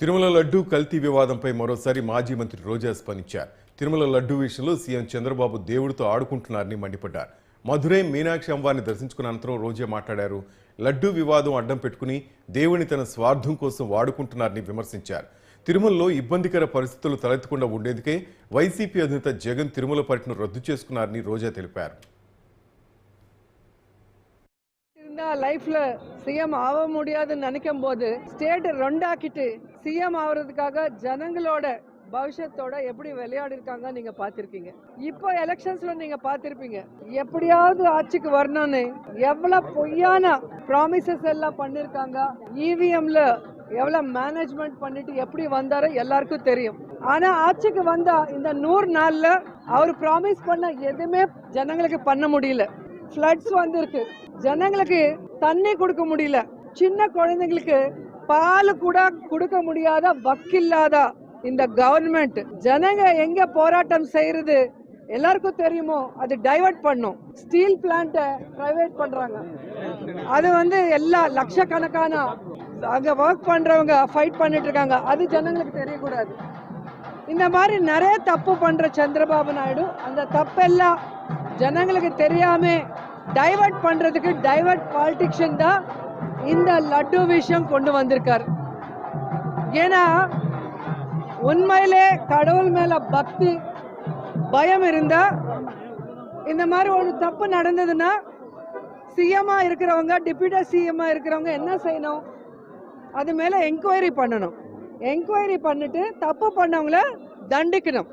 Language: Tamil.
తిరుమల లడ్డూ కల్తీ వివాదంపై మరోసారి మాజీ మంత్రి రోజా స్పందించారు. తిరుమల లడ్డూ విషయంలో సీఎం చంద్రబాబు దేవుడితో ఆడుకుంటున్నారని మండిపడ్డారు. మధురై మీనాక్షి అమ్మవారిని దర్శించుకున్న అనంతరం రోజా మాట్లాడారు. లడ్డూ వివాదం అడ్డం పెట్టుకుని దేవుని తన స్వార్థం కోసం వాడుకుంటున్నారని విమర్శించారు. తిరుమలలో ఇబ్బందికర పరిస్థితులు తలెత్తకుండా ఉండేందుకే వైసీపీ అధినేత జగన్ తిరుమల పర్యటన రద్దు చేసుకున్నారని రోజా తెలిపారు. லைஃப்ல சிஎம் ஆக முடியாதுன்னு நினைக்கும் போது ஸ்டேட் ரெண்டாக்கிட்டு சிஎம் ஆகிறதுக்காக ஜனங்களோட பவிஷ்யத்தோட எப்படி விளையாடி இருக்காங்க நீங்க பாத்திருக்கீங்க. இப்போ எலெக்ஷன்ஸ்ல நீங்க பாத்திருப்பீங்க எப்படியாவது ஆட்சிக்கு வரணும்னு எவ்வளவு பொய்யான ப்ராமிசஸ் எல்லாம் பண்ணிருக்காங்க. இவிஎம்ல எவ்வளவு மேனேஜ்மெண்ட் பண்ணிட்டு எப்படி வந்தாரோ எல்லாருக்கும் தெரியும். ஆனா ஆட்சிக்கு வந்தா இந்த 100 நாள்ல அவர் ப்ராமிஸ் பண்ண எதுவுமே ஜனங்களுக்கு பண்ண முடியல. ஃப்ளட்ஸ் வந்திருக்கு, ஜனங்களுக்கு தண்ணி கொடுக்க முடியல, சின்ன குழந்தைங்களுக்கு பால் கூட கொடுக்க முடியாத வக்கில்லாத இந்த கவர்மெண்ட் ஜனங்க எங்க போராட்டம் செய்யறது எல்லாருக்கும் தெரியுமோ அது டைவர்ட் பண்ணும். ஸ்டீல் பிளான்ட்டை பிரைவேட் பண்றாங்க. அது எல்லா லட்சக்கணக்கான அங்க ஒர்க் பண்றவங்க ஃபைட் பண்ணிட்டு இருக்காங்க. அது ஜனங்களுக்கு தெரியக்கூடாது. இந்த மாதிரி நிறைய தப்பு பண்ற சந்திரபாபு நாயுடு அந்த தப்பெல்லாம் ஜனங்களுக்கு தெரியாம டைவர்ட் பண்றதுக்கு டைவர்ட் பாலிடிக்ஷன் தான் இந்த லட்டு விஷயம் கொண்டு வந்திருக்காரு. ஏன்னா உண்மையிலே கடவுள் மேல பக்தி பயம் இருந்தா இந்த மாதிரி ஒரு தப்பு நடந்ததுன்னா சிஎம்மா இருக்கிறவங்க டிப்யூட்டி சிஎம்மா இருக்கிறவங்க என்ன செய்யணும்? அது மேல என்கொயரி பண்ணணும். என்கொயரி பண்ணிட்டு தப்பு பண்ணவங்கள தண்டிக்கணும்.